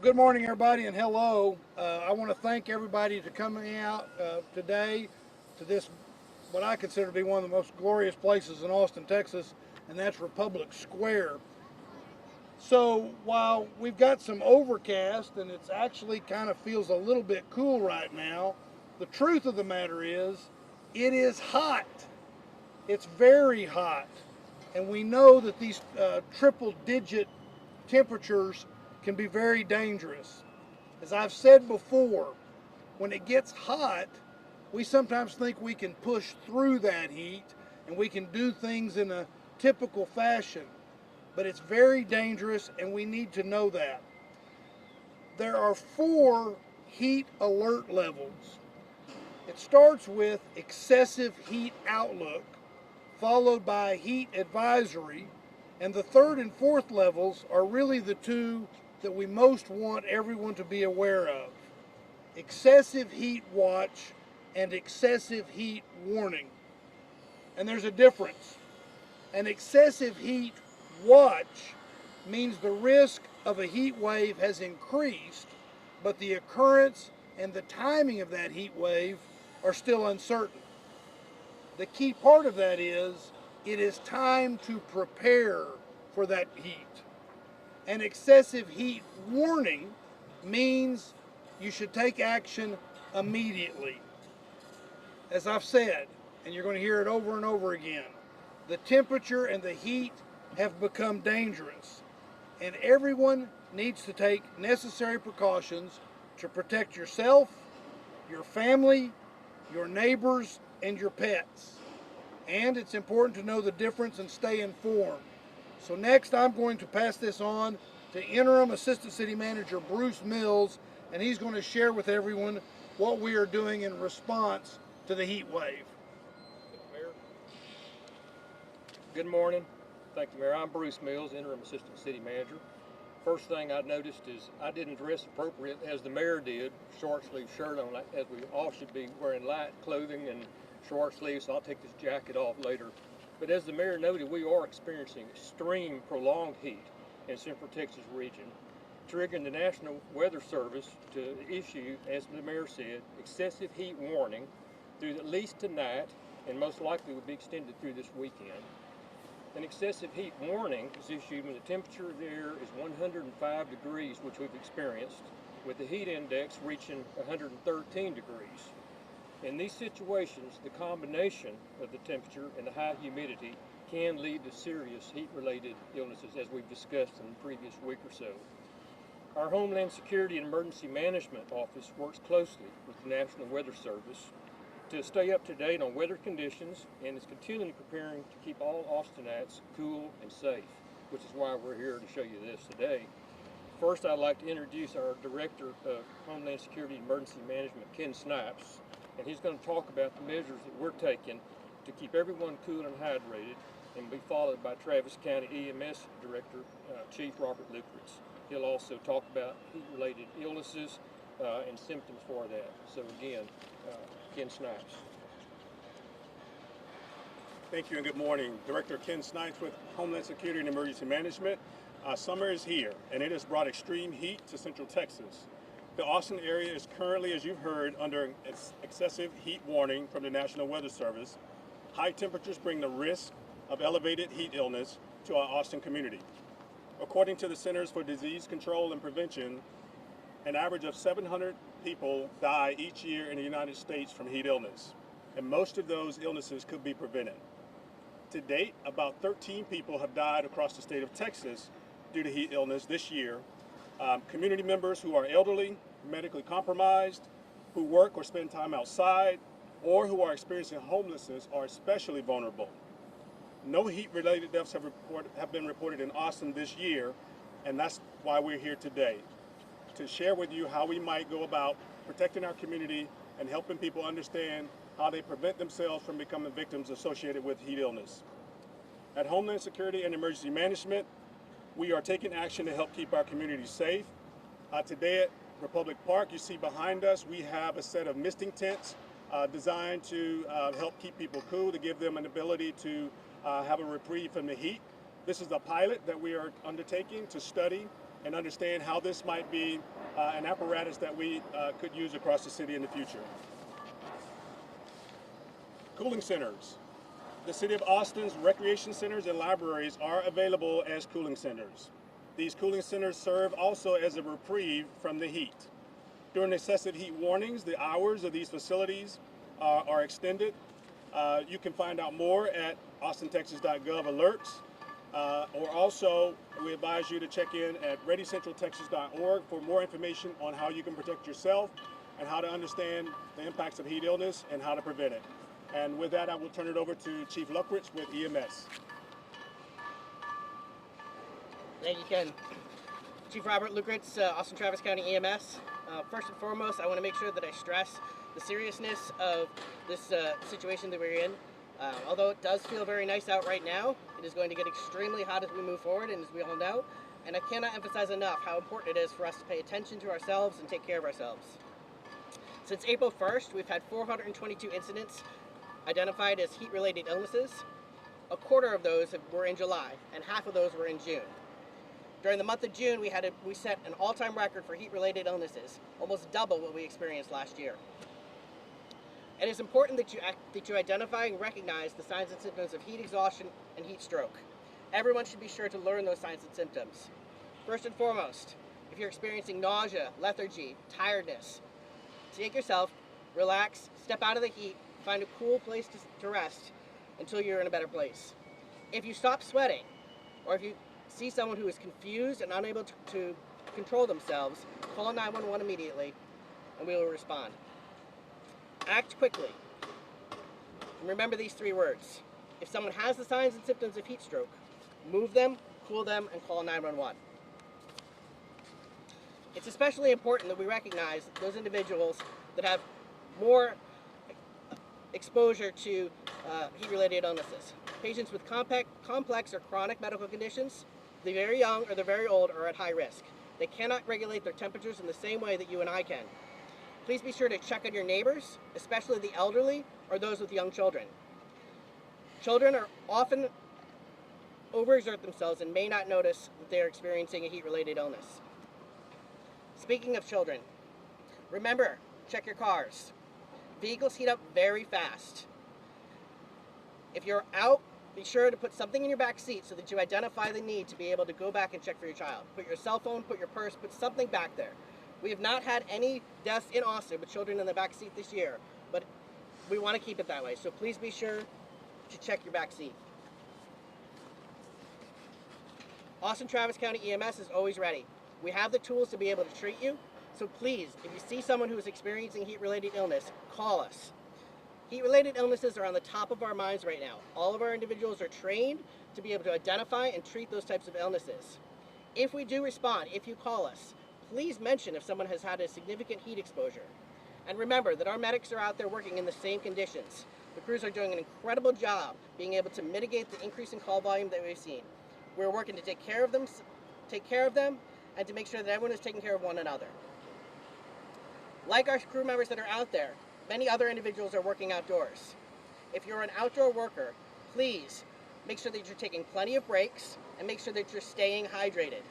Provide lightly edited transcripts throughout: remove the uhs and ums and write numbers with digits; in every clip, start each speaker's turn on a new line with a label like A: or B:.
A: Good morning, everybody, and hello. I want to thank everybody for coming out today to this, what I consider to be one of the most glorious places in Austin, Texas, and that's Republic Square. So while we've got some overcast and it's actually kind of feels a little bit cool right now, the truth of the matter is it is hot. It's very hot. And we know that these triple digit temperatures can be very dangerous. As I've said before, when it gets hot, we sometimes think we can push through that heat and we can do things in a typical fashion. But it's very dangerous, and we need to know that. There are 4 heat alert levels. It starts with excessive heat outlook, followed by heat advisory, and the 3rd and 4th levels are really the two that we most want everyone to be aware of. Excessive heat watch and excessive heat warning. And there's a difference. An excessive heat watch means the risk of a heat wave has increased, but the occurrence and the timing of that heat wave are still uncertain. The key part of that is it is time to prepare for that heat. An excessive heat warning means you should take action immediately. As I've said, and you're going to hear it over and over again, the temperature and the heat have become dangerous, and everyone needs to take necessary precautions to protect yourself, your family, your neighbors, and your pets. And it's important to know the difference and stay informed. So next I'm going to pass this on to Interim Assistant City Manager Bruce Mills, and he's going to share with everyone what we are doing in response to the heat wave.
B: Mayor. Good morning. Thank you, Mayor. I'm Bruce Mills, Interim Assistant City Manager. First thing I noticed is I didn't dress appropriate as the mayor did, short sleeve shirt on, as we all should be wearing light clothing and short sleeves, so I'll take this jacket off later. But as the mayor noted, we are experiencing extreme prolonged heat in Central Texas region, triggering the National Weather Service to issue, as the mayor said, excessive heat warning through at least tonight, and most likely will be extended through this weekend. An excessive heat warning is issued when the temperature of the air is 105 degrees, which we've experienced, with the heat index reaching 113 degrees. In these situations, the combination of the temperature and the high humidity can lead to serious heat-related illnesses, as we've discussed in the previous week or so. Our Homeland Security and Emergency Management Office works closely with the National Weather Service to stay up to date on weather conditions and is continually preparing to keep all Austinites cool and safe, which is why we're here to show you this today. First, I'd like to introduce our Director of Homeland Security and Emergency Management, Ken Snipes, and he's going to talk about the measures that we're taking to keep everyone cool and hydrated, and be followed by Travis County EMS Director, Chief Robert Lucritz. He'll also talk about heat-related illnesses and symptoms for that. So again, Ken Snipes.
C: Thank you and good morning. Director Ken Snipes with Homeland Security and Emergency Management. Summer is here and it has brought extreme heat to Central Texas. The Austin area is currently, as you've heard, under excessive heat warning from the National Weather Service. High temperatures bring the risk of elevated heat illness to our Austin community. According to the Centers for Disease Control and Prevention, an average of 700 people die each year in the United States from heat illness, and most of those illnesses could be prevented. To date, about 13 people have died across the state of Texas due to heat illness this year. Community members who are elderly, medically compromised, who work or spend time outside, or who are experiencing homelessness are especially vulnerable. No heat-related deaths have been reported in Austin this year, and that's why we're here today, to share with you how we might go about protecting our community and helping people understand how they prevent themselves from becoming victims associated with heat illness. At Homeland Security and Emergency Management, we are taking action to help keep our community safe. Today at Republic Park, you see behind us, we have a set of misting tents designed to help keep people cool, to give them an ability to have a reprieve from the heat. This is a pilot that we are undertaking to study and understand how this might be an apparatus that we could use across the city in the future. Cooling centers. The City of Austin's recreation centers and libraries are available as cooling centers. These cooling centers serve also as a reprieve from the heat. During excessive heat warnings, the hours of these facilities are extended. You can find out more at austintexas.gov alerts, or also we advise you to check in at readycentraltexas.org for more information on how you can protect yourself and how to understand the impacts of heat illness and how to prevent it. And with that, I will turn it over to Chief Luckwitz with EMS.
D: Thank you, Ken. Chief Robert Lukritz, Austin Travis County EMS. First and foremost, I want to make sure that I stress the seriousness of this situation that we're in. Although it does feel very nice out right now, it is going to get extremely hot as we move forward, and as we all know. And I cannot emphasize enough how important it is for us to pay attention to ourselves and take care of ourselves. Since April 1st, we've had 422 incidents identified as heat-related illnesses. A quarter of those were in July, and half of those were in June. During the month of June, we set an all-time record for heat-related illnesses, almost double what we experienced last year. It is important that you identify and recognize the signs and symptoms of heat exhaustion and heat stroke. Everyone should be sure to learn those signs and symptoms. First and foremost, if you're experiencing nausea, lethargy, tiredness, take yourself, relax, step out of the heat, find a cool place to rest until you're in a better place. If you stop sweating, or if you see someone who is confused and unable to control themselves, call 911 immediately and we will respond. Act quickly. And remember these 3 words. If someone has the signs and symptoms of heat stroke, move them, cool them, and call 911. It's especially important that we recognize those individuals that have more exposure to heat-related illnesses. Patients with complex or chronic medical conditions, the very young or the very old, are at high risk. They cannot regulate their temperatures in the same way that you and I can. Please be sure to check on your neighbors, especially the elderly or those with young children. Children are often overexert themselves and may not notice that they are experiencing a heat-related illness. Speaking of children, remember, check your cars. Vehicles heat up very fast. If you're out, be sure to put something in your back seat so that you identify the need to be able to go back and check for your child. Put your cell phone, put your purse, put something back there. We have not had any deaths in Austin with children in the back seat this year, but we want to keep it that way. So please be sure to check your back seat. Austin Travis County EMS is always ready. We have the tools to be able to treat you. So please, if you see someone who is experiencing heat-related illness, call us. Heat-related illnesses are on the top of our minds right now. All of our individuals are trained to be able to identify and treat those types of illnesses. If we do respond, if you call us, please mention if someone has had a significant heat exposure. And remember that our medics are out there working in the same conditions. The crews are doing an incredible job being able to mitigate the increase in call volume that we've seen. We're working to take care of them, and to make sure that everyone is taking care of one another. Like our crew members that are out there, many other individuals are working outdoors. If you're an outdoor worker, please make sure that you're taking plenty of breaks and make sure that you're staying hydrated.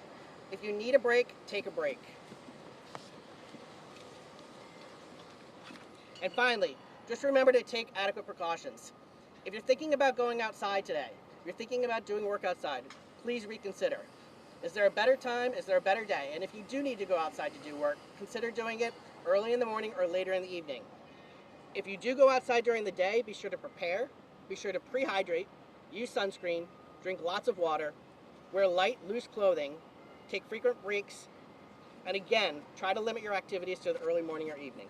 D: If you need a break, take a break. And finally, just remember to take adequate precautions. If you're thinking about going outside today, if you're thinking about doing work outside, please reconsider. Is there a better time? Is there a better day? And if you do need to go outside to do work, consider doing it early in the morning or later in the evening. If you do go outside during the day, be sure to prepare, be sure to pre-hydrate, use sunscreen, drink lots of water, wear light, loose clothing, take frequent breaks, and again, try to limit your activities to the early morning or evening.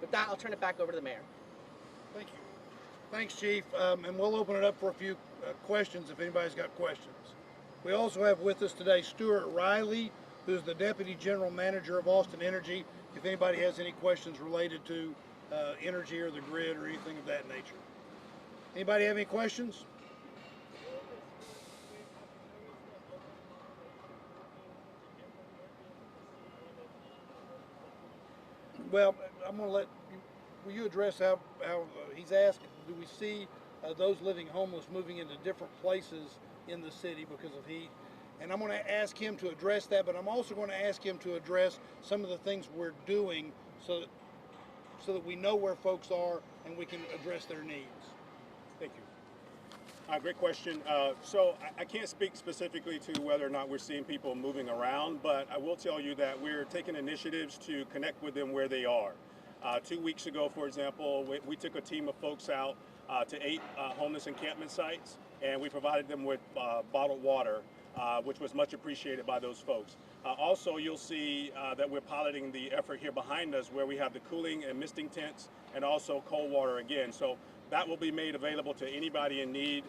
D: With that, I'll turn it back over to the mayor.
A: Thank you. Thanks, Chief. And we'll open it up for a few questions if anybody's got questions. We also have with us today Stuart Riley, who's the Deputy General Manager of Austin Energy, if anybody has any questions related to energy or the grid or anything of that nature. Anybody have any questions? Well, I'm going to let you, will you address how he's asked, do we see those living homeless moving into different places in the city because of heat? and I'm going to ask him to address that, but I'm also going to ask him to address some of the things we're doing so that we know where folks are and we can address their needs.
C: Thank you. Great question. So I can't speak specifically to whether or not we're seeing people moving around, but I will tell you that we're taking initiatives to connect with them where they are. 2 weeks ago, for example, we took a team of folks out to 8 homeless encampment sites, and we provided them with bottled water, which was much appreciated by those folks. Also, you'll see that we're piloting the effort here behind us where we have the cooling and misting tents and also cold water again. So that will be made available to anybody in need,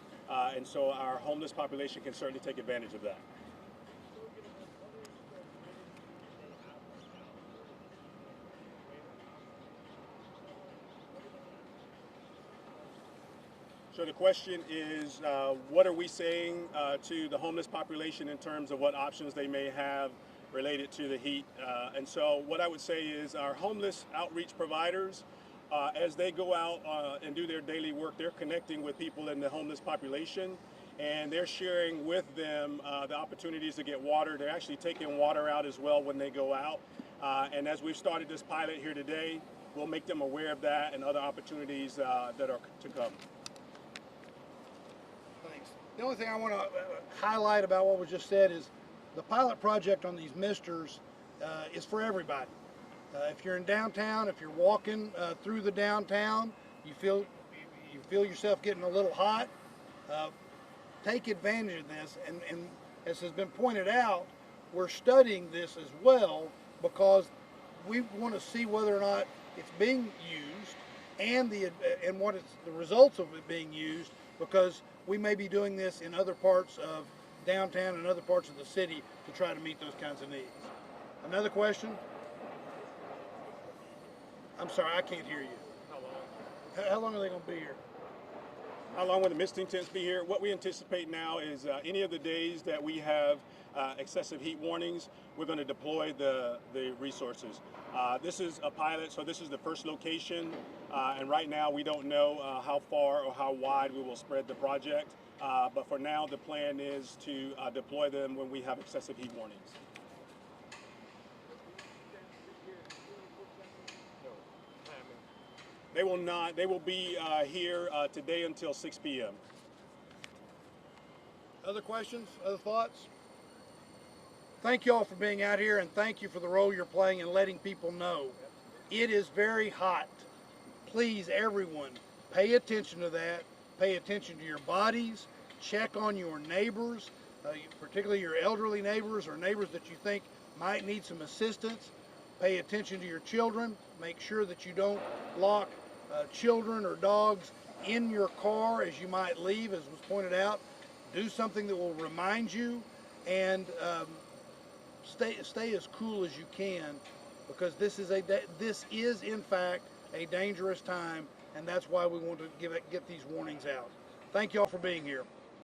C: and so our homeless population can certainly take advantage of that. So the question is, what are we saying to the homeless population in terms of what options they may have related to the heat? And so what I would say is our homeless outreach providers, as they go out and do their daily work, they're connecting with people in the homeless population, and they're sharing with them the opportunities to get water. They're actually taking water out as well when they go out. And as we've started this pilot here today, we'll make them aware of that and other opportunities that are to come.
A: Thanks. The only thing I want to highlight about what was just said is the pilot project on these misters is for everybody. If you're in downtown, if you're walking through the downtown, you feel yourself getting a little hot, take advantage of this. And as has been pointed out, we're studying this as well because we want to see whether or not it's being used and what it's the results of it being used, because we may be doing this in other parts of downtown and other parts of the city to try to meet those kinds of needs. Another question? I'm sorry, I can't hear you. How long are they going to be here?
C: How long will the misting tents be here? What we anticipate now is any of the days that we have excessive heat warnings, we're going to deploy the resources. This is a pilot, so this is the first location, and right now we don't know how far or how wide we will spread the project, but for now the plan is to deploy them when we have excessive heat warnings. They will not. They will be here today until 6 p.m.
A: Other questions? Other thoughts? Thank you all for being out here, and thank you for the role you're playing in letting people know. It is very hot. Please, everyone, pay attention to that. Pay attention to your bodies. Check on your neighbors, particularly your elderly neighbors or neighbors that you think might need some assistance. Pay attention to your children. Make sure that you don't lock children or dogs in your car as you might leave, as was pointed out. Do something that will remind you, and stay as cool as you can, because this is in fact a dangerous time, and that's why we want to get these warnings out. Thank you all for being here.